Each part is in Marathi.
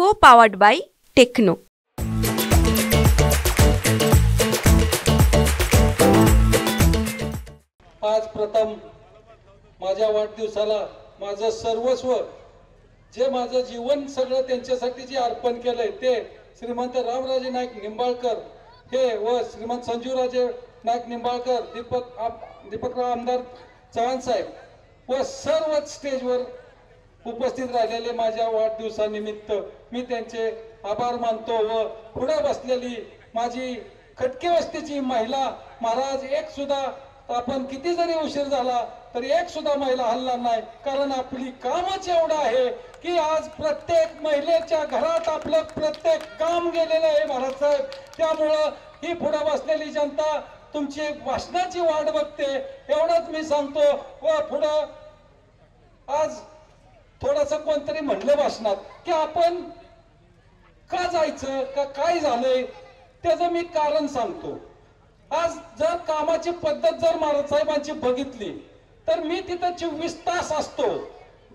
co-powered by Techno. आज प्रथम माझ्या वाढदिवसाला माझं सर्वस्व जे माझं जीवन सगळं त्यांच्यासाठी जे अर्पण केलंय ते श्रीमंत रामराजे नाईक निंबाळकर हे व श्रीमंत संजीवराजे नाईक निंबाळकर, दीपकराव आमदार चव्हाण साहेब व सर्व स्टेजवर उपस्थित राहिलेले माझ्या वाढदिवसानिमित्त मी त्यांचे आभार मानतो व पुढे बसलेली माझी खटके वस्तीची महिला महाराज एक सुद्धा आपण किती जरी उशीर झाला तरी एक सुद्धा महिला हलणार नाही, कारण आपली कामच एवढं आहे की आज प्रत्येक महिलेच्या घरात आपलं प्रत्येक काम गेलेलं आहे महाराज साहेब. त्यामुळं ही पुढे बसलेली जनता तुमची भाषणाची वाट बघते एवढंच मी सांगतो. व पुढं आज थोडस कोणतरी म्हणलं भाषणात की आपण का जायचं का काय झालंय त्याचं मी कारण सांगतो. आज जर कामाची पद्धत जर महाराज साहेबांची बघितली तर मी तिथं 24 तास असतो.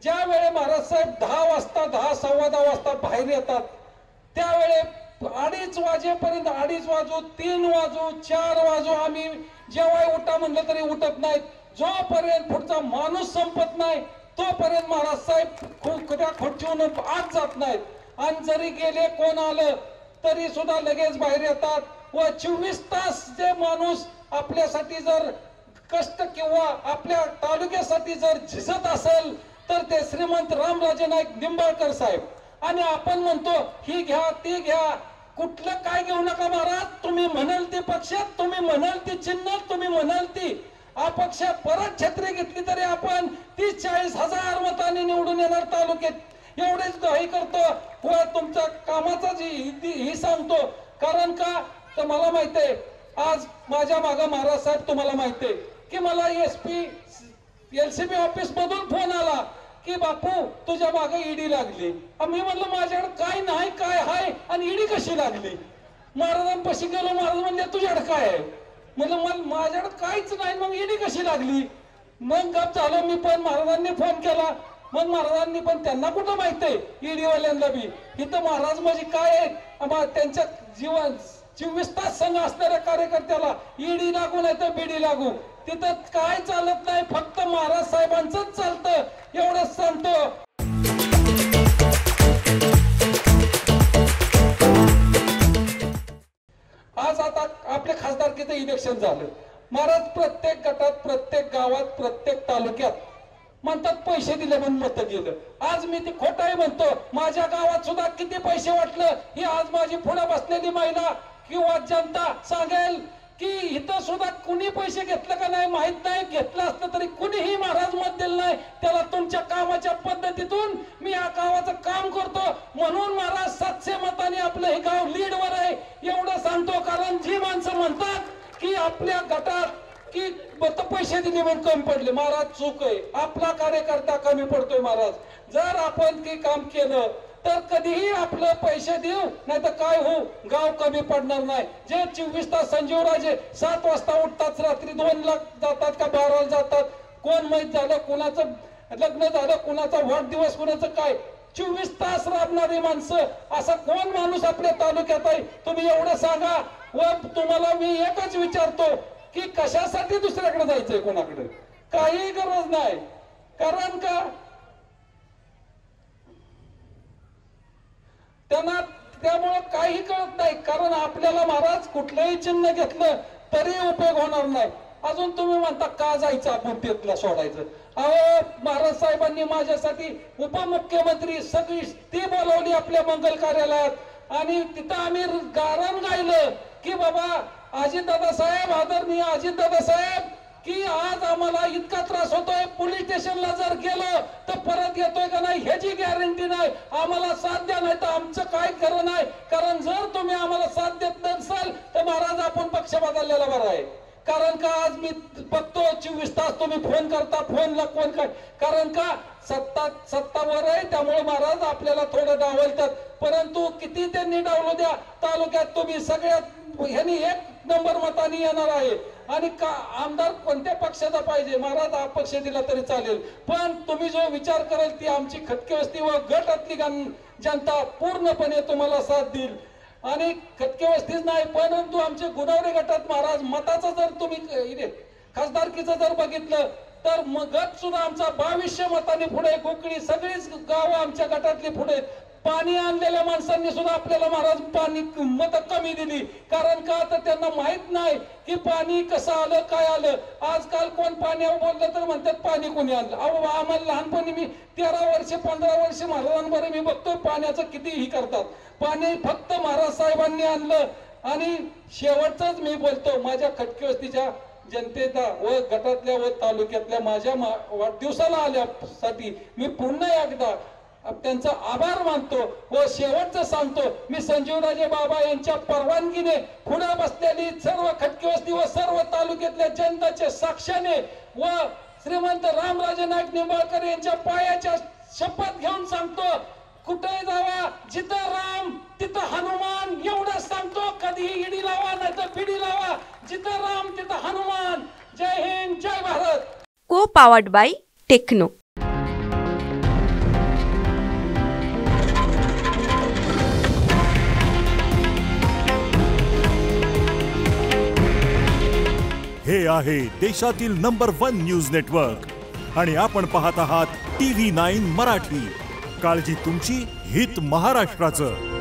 ज्या वेळे महाराज साहेब 10 वाजता 10 सव्वा 10 वाजता बाहेर येतात त्यावेळे 2:30 वाजेपर्यंत 2:30 वाजू 3 वाजू 4 वाजू आम्ही जेव्हा उठा म्हणलं तरी उठत नाहीत. जोपर्यंत पुढचा माणूस संपत नाही तोपर्यंत महाराज साहेब त्या खुर्चीवरून आत जात नाहीत. आणि जरी गेले कोण आलं तरी सुद्धा लगेच बाहेर येतात. व 24 तास जे माणूस आपल्यासाठी जर कष्ट किंवा आपल्या तालुक्यासाठी जर झिजत असेल तर ते श्रीमंत रामराजे नाईक निंबाळकर साहेब. आणि आपण म्हणतो ही घ्या ती घ्या, कुठलं काय घेऊ नका महाराज. तुम्ही म्हणाल ते पक्षात, तुम्ही म्हणाल ते चिन्ह, तुम्ही म्हणाल ती अपक्ष परत छत्री घेतली तरी आपण 30-40 मतांनी निवडून येणार तालुक्यात एवढेच काही करतो. व तुमच्या कामाचा ही सांगतो. कारण का तर मला माहित आहे आज माझ्या मागे महाराज साहेब तुम्हाला माहित आहे की मला LCB ऑफिस मधून फोन आला की बापू तुझ्या मागे ईडी लागली. मी म्हणलं माझ्याकडे काय नाही काय हाय आणि ईडी कशी लागली. महाराजांपाशी गेलो, महाराज म्हणले तुझ्याकडे काय आहे. म्हणलं माझ्याकडे काहीच नाही, मग ईडी कशी लागली. मग गप झालो मी, पण महाराजांनी फोन केला. मग महाराजांनी पण त्यांना कुठं माहित आहे ईडी वाल्यांना बी इथं महाराज म्हणजे काय आहे त्यांच्या जीवन 24 तास संघ असणाऱ्या कार्यकर्त्याला ईडी लागू नाही तर बीडी लागू तिथं काय चालत नाही, फक्त महाराज साहेबांचंच चालतं एवढंच सांगतो. आज आता आपल्या खासदारकीचं इलेक्शन झालं महाराज. प्रत्येक गटात प्रत्येक गावात प्रत्येक तालुक्यात म्हणतात पैसे दिले म्हणून मत गेलं. आज मी ते खोटं आहे म्हणतो. माझ्या गावात सुद्धा किती पैसे वाटलं ही आज माझी पुढे बसलेली महिला किंवा जनता सांगेल की इथं सुद्धा कुणी पैसे घेतलं का नाही माहित नाही. घेतलं असतं तरी कुणीही महाराज मत दिलं नाही. त्याला तुमच्या कामाच्या पद्धतीतून मी या गावाचं काम करतो म्हणून महाराज 700 मतांनी आपलं हे गाव लीडवर आहे एवढं सांगतो. कारण जी माणसं म्हणतात की आपल्या गटात की पैसे दिले म्हणून कमी पडले, महाराज चूक आहे. आपला कार्यकर्ता कमी पडतोय महाराज. जर आपण ते काम केलं तर कधीही आपलं पैसे देऊ नाही तर काय हो गाव कमी पडणार नाही. जे 24 तास संजीवराजे 7 वाजता उठतात, रात्री 2 ला जातात का 12 ला जातात, कोण माहित झालं कुणाचं लग्न झालं कुणाचा वाढदिवस कुणाचं काय, 24 तास राबणारी माणसं असा कोण माणूस आपल्या तालुक्यात आहे तुम्ही एवढं सांगा. व तुम्हाला मी एकच विचारतो की कशासाठी दुसऱ्याकडे जायचंय कोणाकडे, काही गरज नाही. कारण का त्यांना त्यामुळे काही कळत नाही. कारण आपल्याला महाराज कुठलंही चिन्ह घेतलं तरी उपयोग होणार नाही. अजून तुम्ही म्हणता का जायचं आपण तेथला सोडायचं. अहो महाराज साहेबांनी माझ्यासाठी उपमुख्यमंत्री सगळी ती बोलावली आपल्या मंगल कार्यालयात आणि तिथं आम्ही गारण गायलं की बाबा अजितदादा साहेब, आदरणीय अजितदादा साहेब की आज आम्हाला इतका त्रास होतोय, पोलीस स्टेशनला जर गेलो तर परत येतोय का नाही ह्याची गॅरंटी नाही. आम्हाला साथ द्या नाही तर आमचं काय खरं नाही. कारण जर तुम्ही आम्हाला साथ देत नसाल तर महाराज आपण पक्ष बदललेला बरा आहे. कारण का आज मी बघतो 24 तास तुम्ही फोन करता, फोनला कोण काय. कारण का सत्तावर आहे त्यामुळे महाराज आपल्याला थोडं डावलतात. परंतु किती त्यांनी डावलो द्या तालुक्यात तुम्ही सगळ्यात ह्यांनी 1 नंबर मतांनी येणार आहे. आणि का आमदार कोणत्या पक्षाचा पाहिजे महाराज अपक्ष दिला तरी चालेल, पण तुम्ही जो विचार कराल ती आमची खटके वस्ती व गटातली जनता पूर्णपणे तुम्हाला साथ देईल आणि खटके वस्तीच नाही परंतु आमचे गुणवरे गटात महाराज मताचं जर तुम्ही खासदारकीचं जर बघितलं तर गट सुद्धा आमचा 2200 मतांनी पुढे गोकळी सगळीच गावं आमच्या गटातली पुढे पाणी आणलेल्या माणसांनी सुद्धा आपल्याला महाराज पाणी मत कमी दिली कारण का तर त्यांना माहित नाही की पाणी कसं आलं काय आलं आजकाल कोण पाण्यावर बोललं तर म्हणतात पाणी कोणी आणलं अहो आम्हाला लहानपणी मी 13 वर्ष 15 वर्ष महाराजांबरोबर मी बघतोय पाण्याचं कितीही करतात पाणी फक्त महाराज साहेबांनी आणलं आणि शेवटच मी बोलतो माझ्या खटके वस्तीच्या जनतेचा व गटातल्या व तालुक्यातल्या माझ्या वाढदिवसाला आल्यासाठी मी पुन्हा एकदा त्यांचा आभार मानतो व शेवटचं सांगतो मी संजीवराजे बाबा यांच्या परवानगीने पुढे बसलेली सर्व खटके वस्ती व सर्व तालुक्यातल्या जनतेच्या साक्षाने व श्रीमंत रामराजे नाईक निंबाळकर यांच्या पायाच्या शपथ घेऊन सांगतो कुठे जावा जिथं राम तिथं हनुमान एवढं सांगतो कधीही इडी लावा नाही तर पिढी लावा जिथं राम तिथं हनुमान जय हिंद जय भारत को पावर्ड बाय टेक्नो हे आहे देशातील नंबर 1 न्यूज नेटवर्क आणि आपण पाहत आहात TV9 मराठी. काळजी तुमची, हित महाराष्ट्राचं.